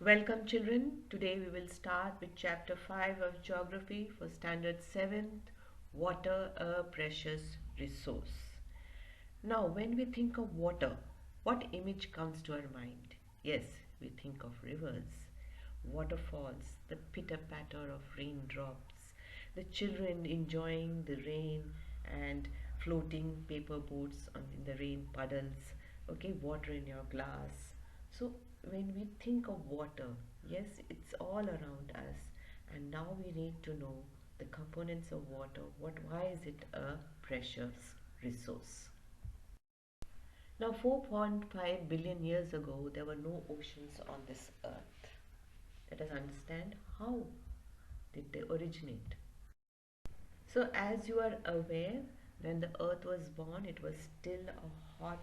Welcome children. Today we will start with chapter 5 of geography for standard 7th, water a precious resource. Now when we think of water, what image comes to our mind? Yes, we think of rivers, waterfalls, the pitter patter of raindrops, the children enjoying the rain and floating paper boats in the rain puddles, okay, water in your glass. So when we think of water, yes, it's all around us, and now we need to know the components of water. Why is it a precious resource? Now, 4.5 billion years ago, there were no oceans on this earth. Let us understand how did they originate. So, as you are aware, when the earth was born, it was still a hot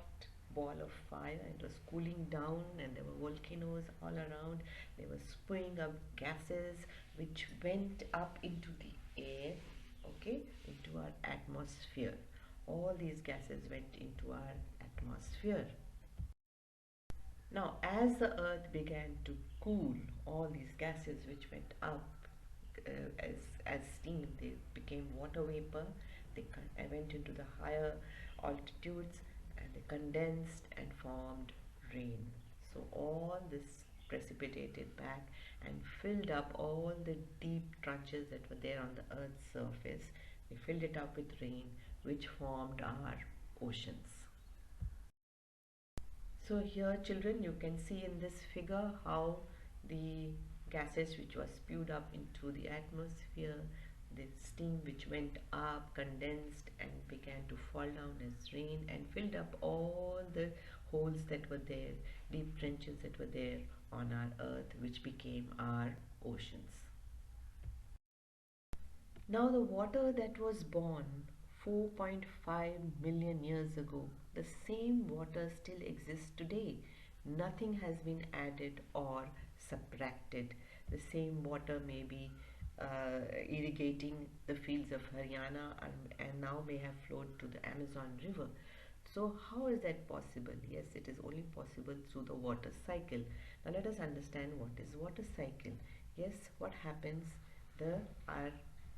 ball of fire. It was cooling down, and there were volcanoes all around. They were spewing up gases which went up into the air, okay, into our atmosphere. All these gases went into our atmosphere. Now, as the earth began to cool, all these gases which went up as steam, they became water vapor. They went into the higher altitudes and they condensed and formed rain. So all this precipitated back and filled up all the deep trenches that were there on the earth's surface. They filled it up with rain, which formed our oceans. So here children, you can see in this figure how the gases which were spewed up into the atmosphere, the steam which went up, condensed and began to fall down as rain and filled up all the holes that were there, deep trenches that were there on our earth, which became our oceans. Now the water that was born 4.5 million years ago, the same water still exists today. Nothing has been added or subtracted. The same water may be irrigating the fields of Haryana and now may have flowed to the Amazon River. So how is that possible? Yes, it is only possible through the water cycle. Now let us understand what is water cycle. Yes, what happens? Our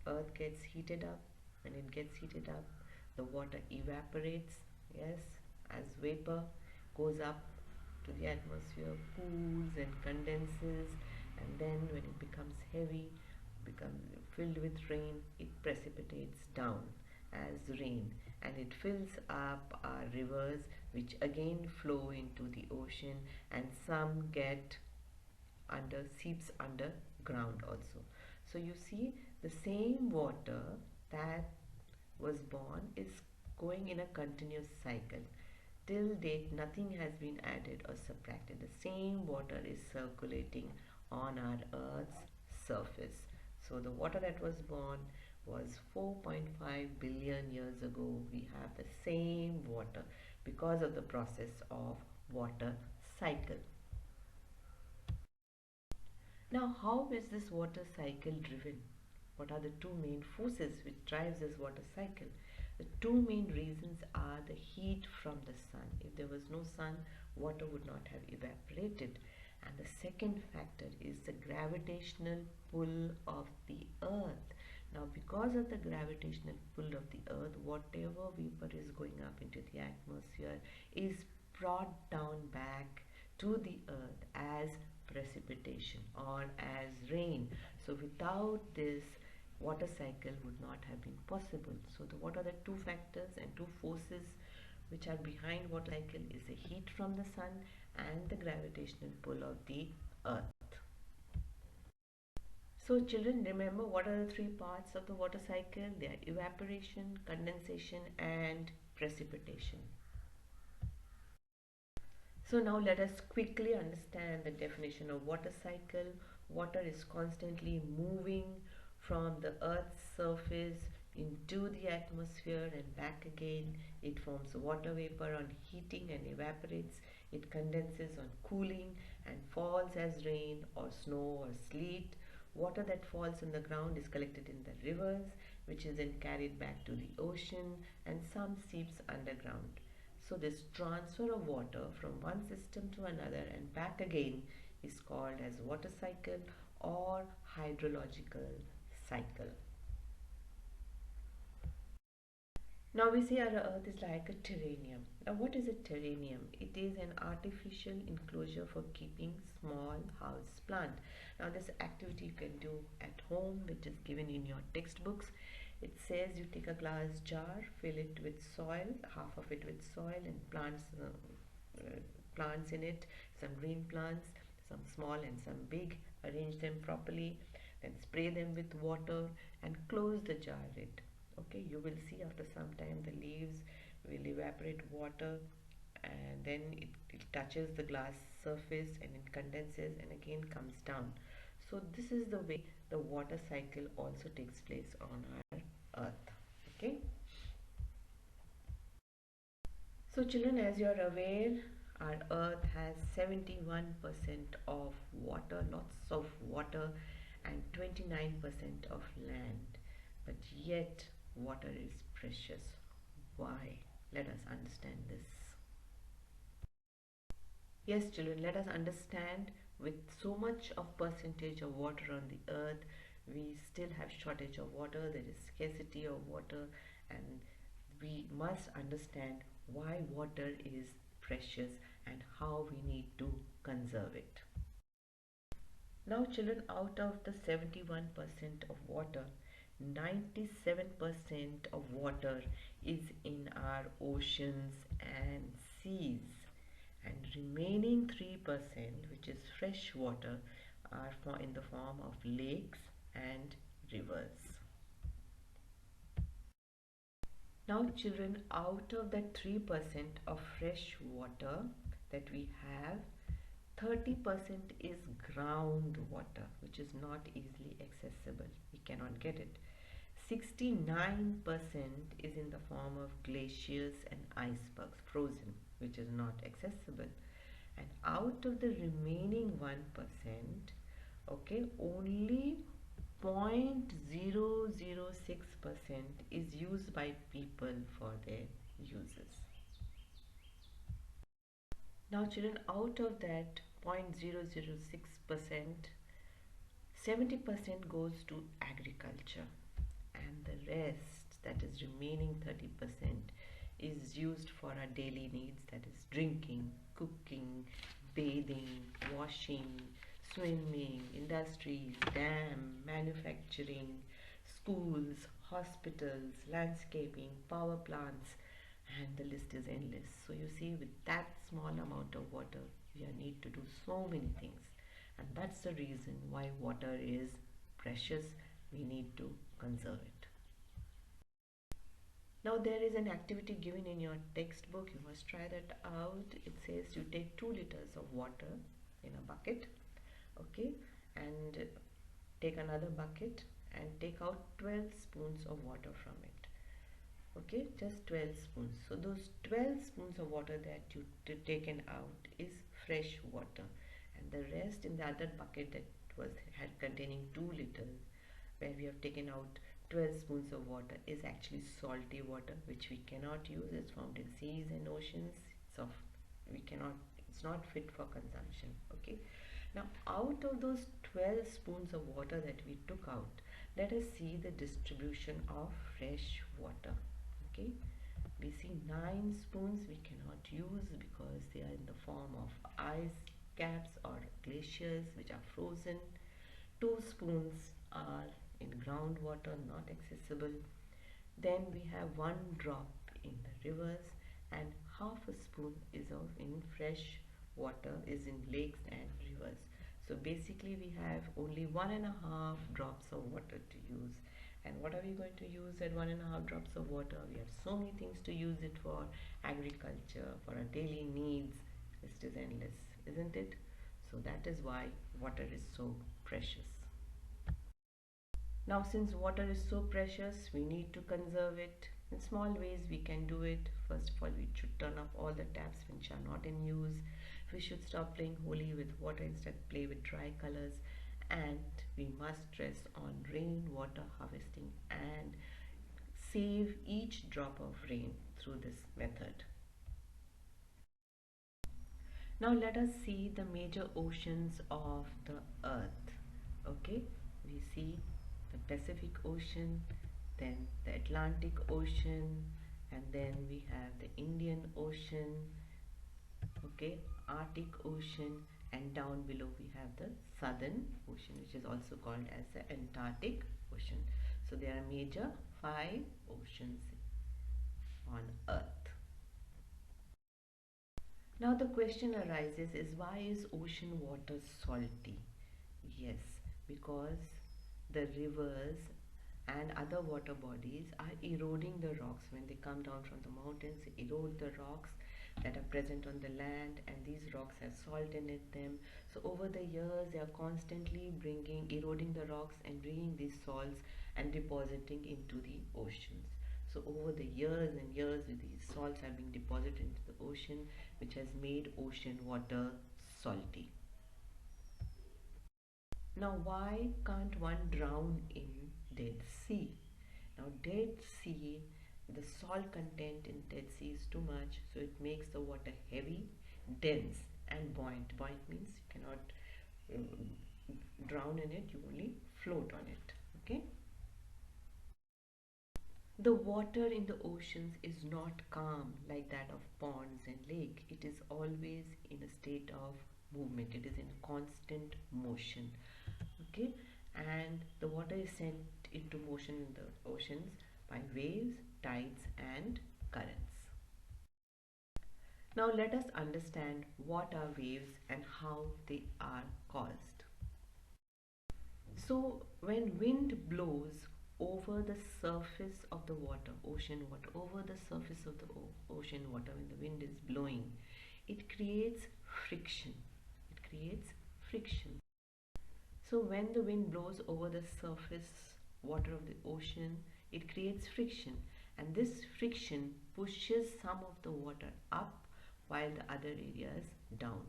earth gets heated up. When it gets heated up, the water evaporates, yes, as vapor, goes up to the atmosphere, cools and condenses, and then when it becomes heavy, becomes filled with rain, it precipitates down as rain, and it fills up our rivers, which again flow into the ocean, and some get seeps underground also. So you see, the same water that was born is going in a continuous cycle. Till date, nothing has been added or subtracted. The same water is circulating on our earth's surface. So the water that was born was 4.5 billion years ago. We have the same water because of the process of water cycle. Now, how is this water cycle driven? What are the two main forces which drives this water cycle? The two main reasons are the heat from the sun. If there was no sun, water would not have evaporated. And the second factor is the gravitational pull of the earth. Now, because of the gravitational pull of the earth, whatever vapor is going up into the atmosphere is brought down back to the earth as precipitation or as rain. So without this, water cycle would not have been possible. So what are the two factors and two forces which are behind water cycle is the heat from the sun and the gravitational pull of the earth. So children, remember what are the three parts of the water cycle? They are evaporation, condensation and precipitation. So now let us quickly understand the definition of water cycle. Water is constantly moving from the earth's surface into the atmosphere and back again. It forms water vapor on heating and evaporates. It condenses on cooling and falls as rain or snow or sleet. Water that falls on the ground is collected in the rivers, which is then carried back to the ocean, and some seeps underground. So this transfer of water from one system to another and back again is called as water cycle or hydrological cycle. Now we see our earth is like a terrarium. Now what is a terrarium? It is an artificial enclosure for keeping small house plant. Now this activity you can do at home, which is given in your textbooks. It says you take a glass jar, fill it with soil, half of it with soil, and plants in it, some green plants, some small and some big. Arrange them properly, then spray them with water and close the jar lid. Okay, you will see after some time the leaves will evaporate water, and then it touches the glass surface and it condenses and again comes down. So this is the way the water cycle also takes place on our earth. Okay, so children, as you are aware, our earth has 71% of water, lots of water, and 29% of land, but yet water is precious. Why? Let us understand this. Yes, children, let us understand. With so much of percentage of water on the earth, we still have shortage of water. There is scarcity of water, and we must understand why water is precious and how we need to conserve it. Now children, out of the 71% of water, 97% of water is in our oceans and seas, and remaining 3%, which is fresh water, are in the form of lakes and rivers. Now children, out of that 3% of fresh water that we have, 30% is groundwater, which is not easily accessible. We cannot get it. 69% is in the form of glaciers and icebergs, frozen, which is not accessible. And out of the remaining 1%, okay, only 0.006% is used by people for their uses. Now children, out of that 0.006%, 70% goes to agriculture, and the rest, that is remaining 30%, is used for our daily needs, that is drinking, cooking, bathing, washing, swimming, industries, dam, manufacturing, schools, hospitals, landscaping, power plants, and the list is endless. So you see, with that small amount of water, we need to do so many things, and that's the reason why water is precious. We need to conserve it. Now there is an activity given in your textbook. You must try that out. It says you take 2 liters of water in a bucket, okay, and take another bucket and take out 12 spoons of water from it. Okay, just 12 spoons. So those 12 spoons of water that you taken out is fresh water, and the rest in the other bucket that had containing 2 liters, where we have taken out 12 spoons of water, is actually salty water, which we cannot use. It's found in seas and oceans. It's not fit for consumption. Okay, now out of those 12 spoons of water that we took out, let us see the distribution of fresh water. Okay, we see 9 spoons we cannot use because they are in the form of ice caps or glaciers which are frozen. 2 spoons are in groundwater, not accessible. Then we have 1 drop in the rivers, and half a spoon is in fresh water, is in lakes and rivers. So basically we have only 1.5 drops of water to use. And what are we going to use that 1.5 drops of water? We have so many things to use it for: agriculture, for our daily needs. List is endless, isn't it? So that is why water is so precious. Now since water is so precious, we need to conserve it. In small ways we can do it. First of all, we should turn off all the taps which are not in use. We should stop playing holy with water, instead play with dry colors. And we must stress on rainwater harvesting and save each drop of rain through this method. Now let us see the major oceans of the earth. Okay, we see the Pacific Ocean, then the Atlantic Ocean, and then we have the Indian Ocean, okay, Arctic Ocean, and down below we have the Southern Ocean, which is also called as the Antarctic Ocean. So there are major 5 oceans on earth. Now the question arises is, why is ocean water salty? Yes, because the rivers and other water bodies are eroding the rocks. When they come down from the mountains, they erode the rocks that are present on the land, and these rocks have salt in them. So over the years they are constantly eroding the rocks and bringing these salts and depositing into the oceans. So over the years and years, these salts have been deposited into the ocean, which has made ocean water salty. Now, why can't one drown in Dead Sea? Now, Dead Sea, the salt content in Dead Sea is too much, so it makes the water heavy, dense, and buoyant. Buoyant means you cannot drown in it, you only float on it. Okay. The water in the oceans is not calm like that of ponds and lake. It is always in a state of movement. It is in constant motion. Okay, and the water is sent into motion in the oceans by waves, tides, and currents. Now let us understand what are waves and how they are caused. So when wind blows over the surface of the water, ocean water, over the surface of the ocean water, when the wind is blowing, it creates friction. It creates friction. So when the wind blows over the surface water of the ocean, it creates friction, and this friction pushes some of the water up while the other areas down.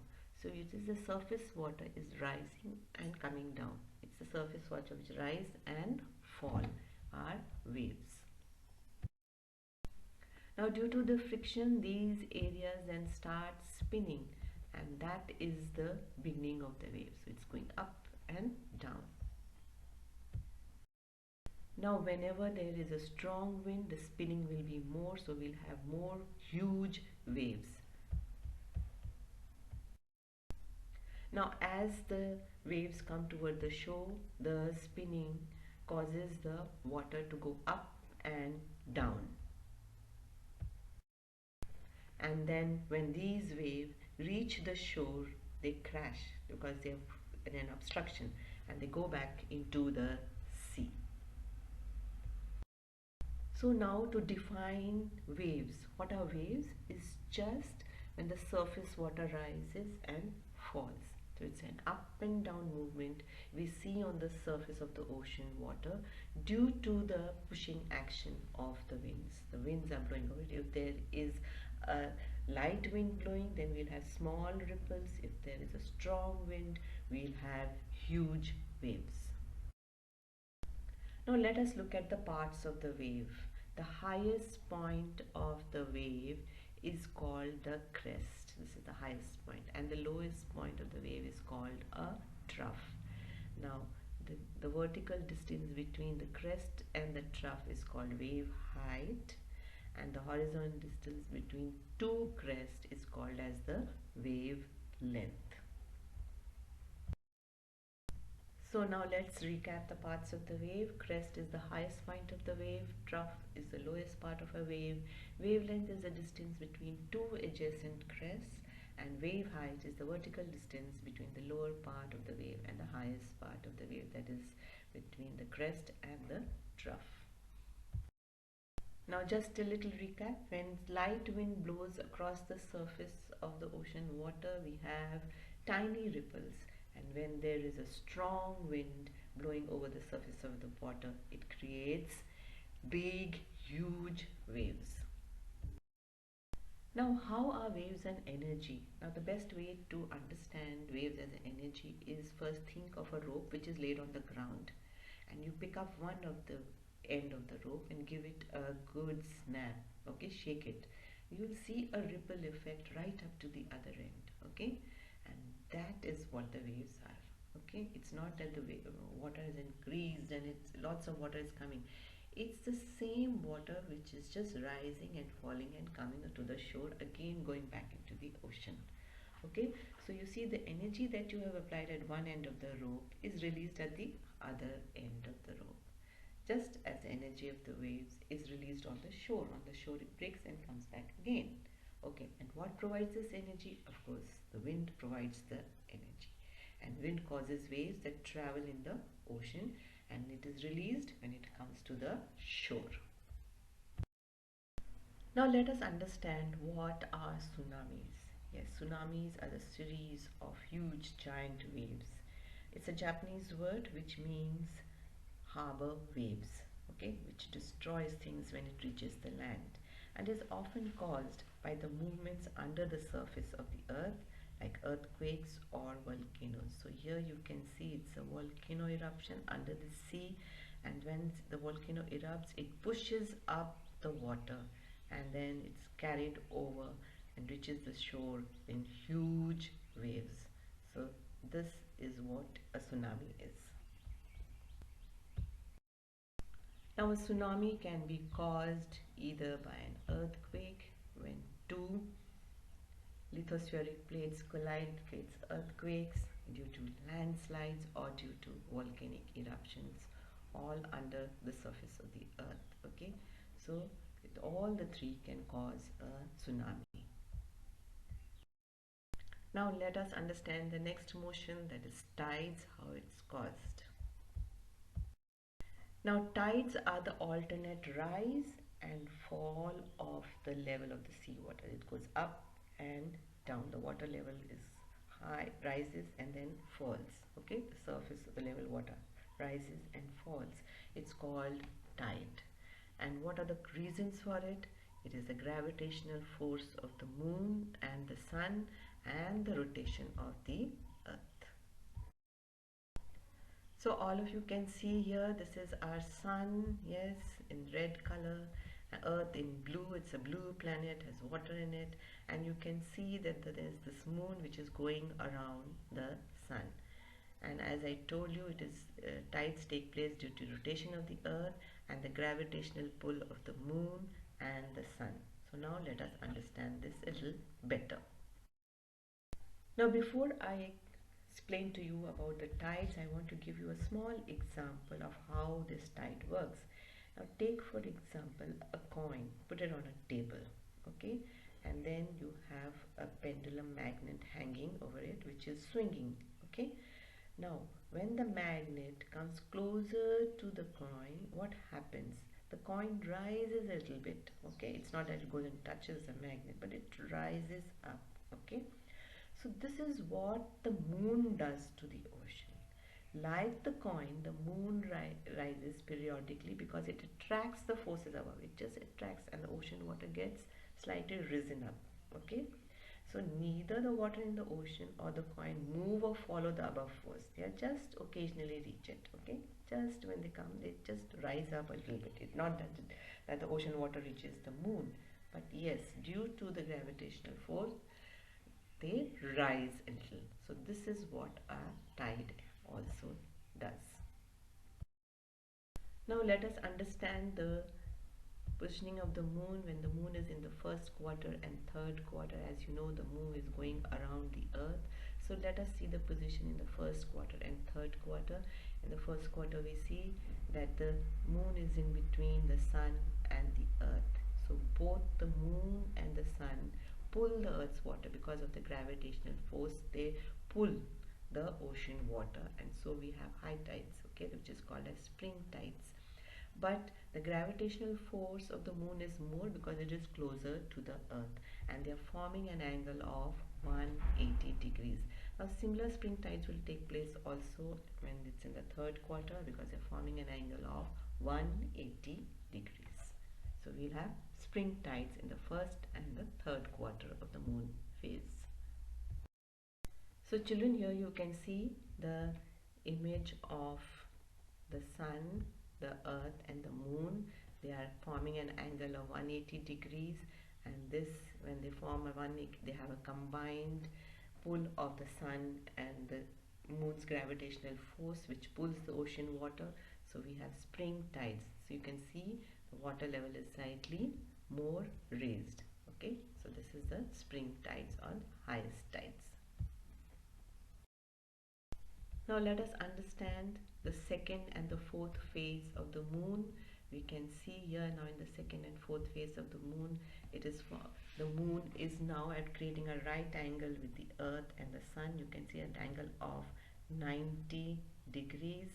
So it is the surface water is rising and coming down. It's the surface water which rise and fall are waves. Now due to the friction, these areas then start spinning, and that is the beginning of the wave. So it's going up and down. Now whenever there is a strong wind, the spinning will be more, so we'll have more huge waves. Now as the waves come toward the shore, the spinning causes the water to go up and down. And then when these waves reach the shore, they crash because they have an obstruction, and they go back into the sea. So now to define waves, what are waves is just when the surface water rises and falls. So it's an up and down movement we see on the surface of the ocean water due to the pushing action of the winds. The winds are blowing over it. If there is a light wind blowing, then we'll have small ripples. If there is a strong wind, we'll have huge waves. Now let us look at the parts of the wave. The highest point of the wave is called the crest. This is the highest point, and the lowest point of the wave is called a trough. Now the vertical distance between the crest and the trough is called wave height, and the horizontal distance between two crests is called as the wave length. So now let's recap the parts of the wave. Crest is the highest point of the wave, trough is the lowest part of a wave, wavelength is the distance between two adjacent crests, and wave height is the vertical distance between the lower part of the wave and the highest part of the wave, that is between the crest and the trough. Now just a little recap. When light wind blows across the surface of the ocean water, we have tiny ripples, and when there is a strong wind blowing over the surface of the water, it creates big, huge waves. Now how are waves an energy? Now the best way to understand waves as an energy is first think of a rope which is laid on the ground, and you pick up one of the end of the rope and give it a good snap. Okay, shake it. You will see a ripple effect right up to the other end. okay? And that is what the waves are, okay? It's not that the water has increased and it's lots of water is coming. It's the same water which is just rising and falling and coming to the shore, again going back into the ocean. Okay, so you see the energy that you have applied at one end of the rope is released at the other end of the rope, just as the energy of the waves is released on the shore. On the shore it breaks and comes back again. Okay, and what provides this energy? Of course, the wind provides the energy, and wind causes waves that travel in the ocean, and it is released when it comes to the shore. Now let us understand what are tsunamis. Yes, tsunamis are a series of huge giant waves. It's a Japanese word which means harbor waves, okay, which destroys things when it reaches the land, and is often caused by the movements under the surface of the earth, like earthquakes or volcanoes. So here you can see it's a volcano eruption under the sea, and when the volcano erupts it pushes up the water, and then it's carried over and reaches the shore in huge waves. So this is what a tsunami is. Now, a tsunami can be caused either by an earthquake, when two lithospheric plates collide, creates earthquakes, due to landslides, or due to volcanic eruptions, all under the surface of the earth. Okay, so all the three can cause a tsunami. Now let us understand the next motion, that is tides, how it's caused. Now tides are the alternate rise and fall of the level of the seawater. It goes up and down. The water level is high, rises and then falls. Okay, the surface of the level water rises and falls. It's called tide. And what are the reasons for it? It is the gravitational force of the moon and the sun and the rotation of the earth. So all of you can see here, this is our sun, yes, in red color, earth in blue. It's a blue planet, has water in it, and you can see that there's this moon which is going around the sun. And as I told you, it is tides take place due to rotation of the earth and the gravitational pull of the moon and the sun. So now let us understand this a little better. Now before I explain to you about the tides, I want to give you a small example of how this tide works. Now take for example a coin, put it on a table, okay, and then you have a pendulum magnet hanging over it which is swinging, okay. Now when the magnet comes closer to the coin, what happens? The coin rises a little bit, okay. It's not that it goes and touches the magnet, but it rises up, okay. So this is what the moon does to the ocean. Like the coin, the moon rises periodically because it attracts the forces above. It just attracts, and the ocean water gets slightly risen up. Okay. So neither the water in the ocean or the coin move or follow the above force. They are just occasionally reach it. Okay. Just when they come, they just rise up a little bit. It's not that the ocean water reaches the moon, but yes, due to the gravitational force, they rise a little. So this is what a tide also does. Now let us understand the positioning of the moon when the moon is in the first quarter and third quarter. As you know, the moon is going around the earth. So let us see the position in the first quarter and third quarter. In the first quarter we see that the moon is in between the sun and the earth. So both the moon and the sun pull the earth's water because of the gravitational force. They pull the ocean water, and so we have high tides, okay, which is called as spring tides. But the gravitational force of the moon is more because it is closer to the earth, and they are forming an angle of 180 degrees. Now similar spring tides will take place also when it's in the third quarter because they're forming an angle of 180 degrees. So we'll have spring tides in the first and the third quarter of the moon phase. So children, here you can see the image of the sun, the earth and the moon. They are forming an angle of 180 degrees, and this, when they form a 180, they have a combined pull of the sun and the moon's gravitational force which pulls the ocean water. So we have spring tides. So you can see the water level is slightly more raised. Okay, so this is the spring tides or highest tides. Now let us understand the second and the fourth phase of the moon. We can see here now in the second and fourth phase of the moon, it is for the moon is now at creating a right angle with the earth and the sun. You can see an angle of 90 degrees.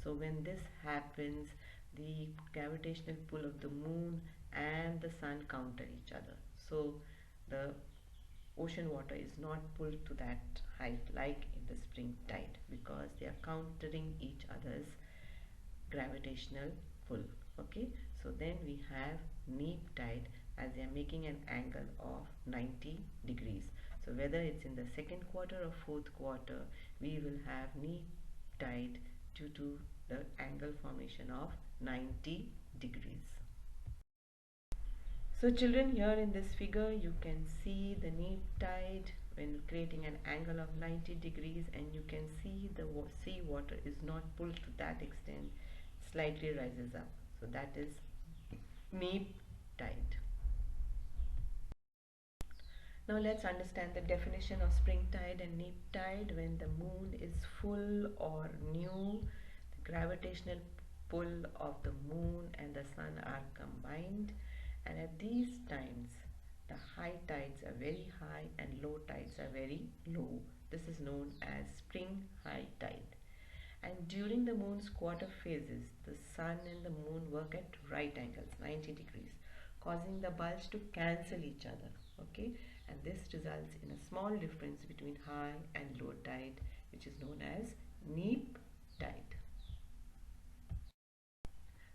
So when this happens, the gravitational pull of the moon and the sun counter each other. So the ocean water is not pulled to that height like in the spring tide because they are countering each other's gravitational pull. Okay, so then we have neap tide as they are making an angle of 90 degrees. So whether it's in the second quarter or fourth quarter, we will have neap tide due to the angle formation of 90 degrees. So children, here in this figure you can see the neap tide when creating an angle of 90 degrees, and you can see the sea water is not pulled to that extent, slightly rises up. So that is neap tide. Now let's understand the definition of spring tide and neap tide. When the moon is full or new, the gravitational pull of the moon and the sun are combined, and at these times the high tides are very high and low tides are very low. This is known as spring high tide. And during the moon's quarter phases, the sun and the moon work at right angles, 90 degrees, causing the bulge to cancel each other. Okay, and this results in a small difference between high and low tide, which is known as neap tide.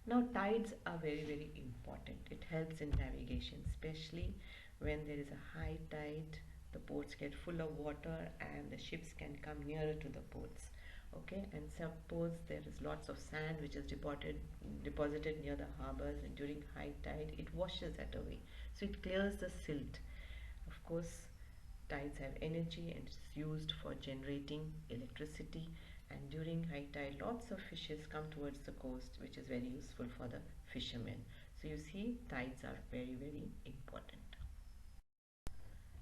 Now tides are very important. It helps in navigation, especially when there is a high tide. The ports get full of water and the ships can come nearer to the ports. Okay, and suppose there is lots of sand which is deposited near the harbors, and during high tide it washes that away. So it clears the silt. Of course, tides have energy and it's used for generating electricity, and during high tide lots of fishes come towards the coast, which is very useful for the fishermen. So you see, tides are very important.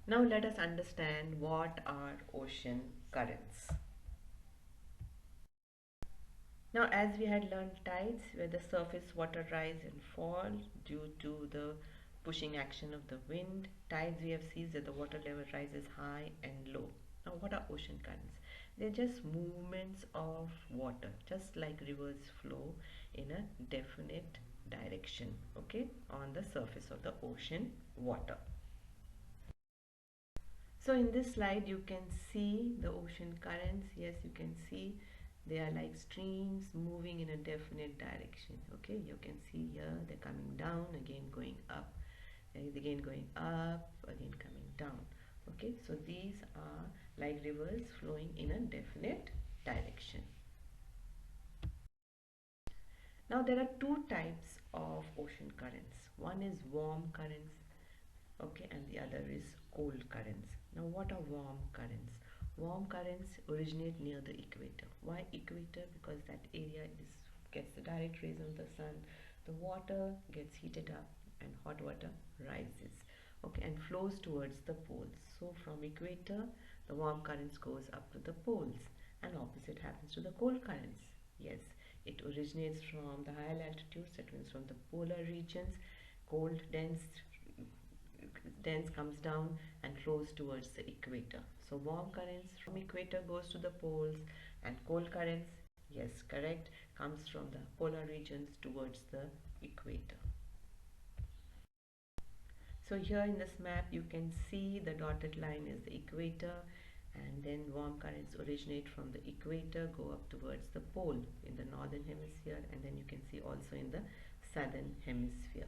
Now let us understand what are ocean currents. Now as we had learned tides, where the surface water rise and fall due to the pushing action of the wind, tides we have seen that the water level rises high and low. Now what are ocean currents? They're just movements of water, just like rivers flow in a definite direction, okay, on the surface of the ocean water. So in this slide you can see the ocean currents. Yes, you can see they are like streams moving in a definite direction. Okay, you can see here they're coming down, again going up, again going up, again coming down. Okay, so these are like rivers flowing in a definite direction. Now there are two types of ocean currents. One is warm currents, okay, and the other is cold currents. Now what are warm currents? Warm currents originate near the equator. Why equator? Because that area gets the direct rays of the sun. The water gets heated up and hot water rises, okay, and flows towards the poles. So from equator the warm currents goes up to the poles, and opposite happens to the cold currents. Yes, it originates from the higher latitudes, that means from the polar regions. Cold dense comes down and flows towards the equator. So warm currents from equator goes to the poles, and cold currents, yes, correct, comes from the polar regions towards the equator. So here in this map you can see the dotted line is the equator, and then warm currents originate from the equator, go up towards the pole in the northern hemisphere, and then you can see also in the southern hemisphere.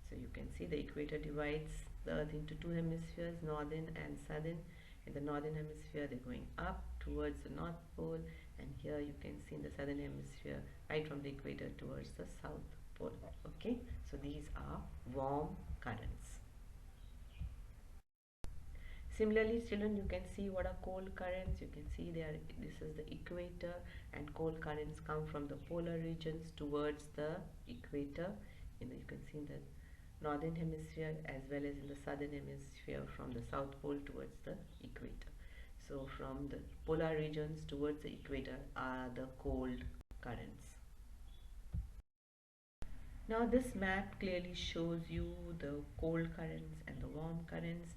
So you can see the equator divides the earth into two hemispheres, northern and southern. In the northern hemisphere they're going up towards the north pole, and here you can see in the southern hemisphere right from the equator towards the south pole. Okay, so these are warm currents. Similarly, children, you can see what are cold currents. You can see there, this is the equator, and cold currents come from the polar regions towards the equator. You can see in the northern hemisphere as well as in the southern hemisphere from the south pole towards the equator. So from the polar regions towards the equator are the cold currents. Now this map clearly shows you the cold currents and the warm currents.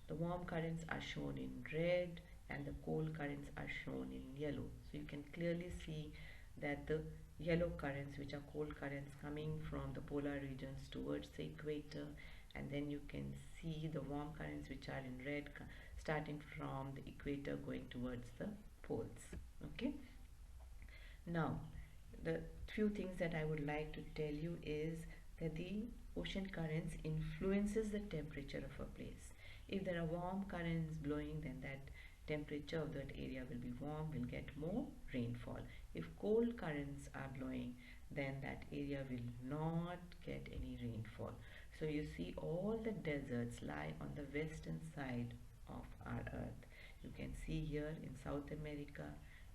The warm currents are shown in red and the cold currents are shown in yellow. So you can clearly see that the yellow currents, which are cold currents coming from the polar regions towards the equator, and then you can see the warm currents which are in red starting from the equator going towards the poles. Okay. Now the few things that I would like to tell you is that the ocean currents influences the temperature of a place. If there are warm currents blowing, then that temperature of that area will be warm, will get more rainfall. If cold currents are blowing, then that area will not get any rainfall. So you see all the deserts lie on the western side of our earth. You can see here in South America,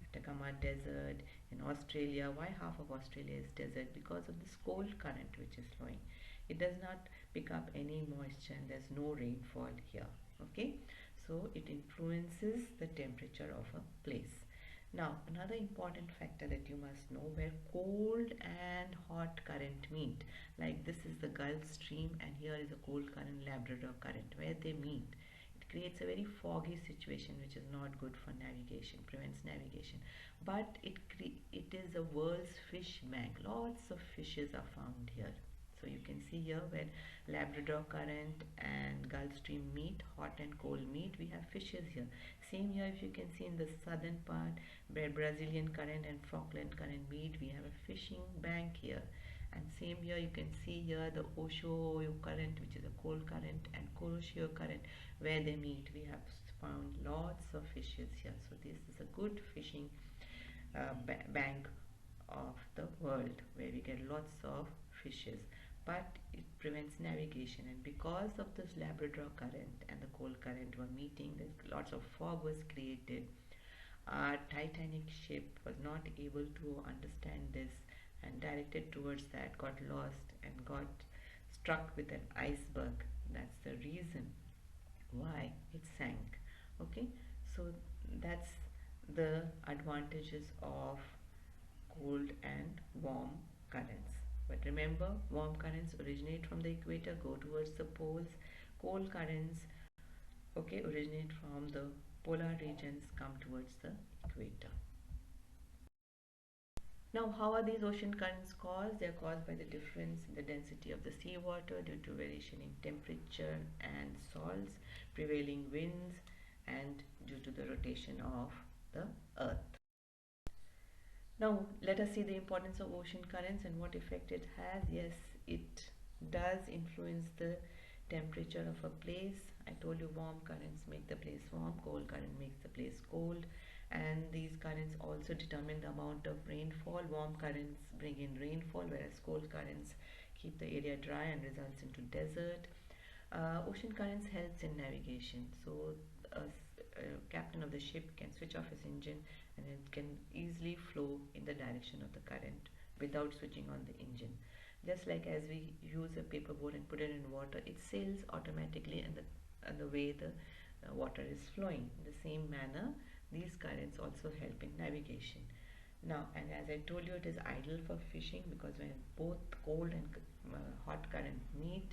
Atacama Desert, in Australia. Why half of Australia is desert? Because of this cold current which is flowing. It does not pick up any moisture and there's no rainfall here. Okay, so it influences the temperature of a place. Now another important factor that you must know, where cold and hot current meet, like this is the Gulf Stream and here is a cold current, Labrador current, where they meet, creates a very foggy situation which is not good for navigation, prevents navigation. But it is a world's fish bank. Lots of fishes are found here. So you can see here where Labrador current and Gulf Stream meet, hot and cold meet, we have fishes here. Same here, if you can see in the southern part where Brazilian current and Falkland current meet, we have a fishing bank here. And same here, you can see here the Oshio current, which is a cold current, and Kuroshio current, where they meet. We have found lots of fishes here. So this is a good fishing bank of the world where we get lots of fishes. But it prevents navigation, and because of this Labrador current and the cold current were meeting, lots of fog was created. Our Titanic ship was not able to understand this and directed towards that, got lost and got struck with an iceberg. That's the reason why it sank. Okay, so that's the advantages of cold and warm currents. But remember, warm currents originate from the equator, go towards the poles. Cold currents, okay, originate from the polar regions, come towards the equator. Now, how are these ocean currents caused? They are caused by the difference in the density of the seawater due to variation in temperature and salts, prevailing winds, and due to the rotation of the earth. Now, let us see the importance of ocean currents and what effect it has. Yes, it does influence the temperature of a place. I told you warm currents make the place warm, cold current makes the place cold, and these currents also determine the amount of rainfall. Warm currents bring in rainfall, whereas cold currents keep the area dry and results into desert. Ocean currents helps in navigation. So a captain of the ship can switch off his engine and it can easily flow in the direction of the current without switching on the engine. Just like as we use a paperboard and put it in water, it sails automatically in the way the water is flowing. In the same manner, these currents also help in navigation. Now, and as I told you, it is ideal for fishing because when both cold and hot current meet,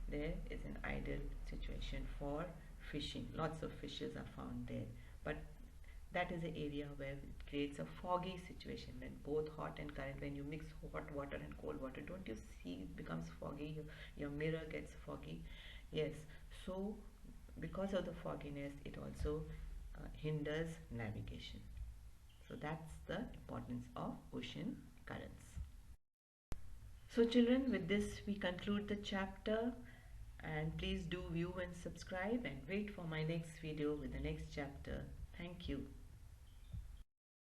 there is an ideal situation for fishing. Lots of fishes are found there. But that is the area where it creates a foggy situation when both hot and current, when you mix hot water and cold water, don't you see it becomes foggy? Your mirror gets foggy. Yes, so because of the fogginess, it also hinders navigation. So that's the importance of ocean currents. So children, with this we conclude the chapter, and please do view and subscribe and wait for my next video with the next chapter. Thank you.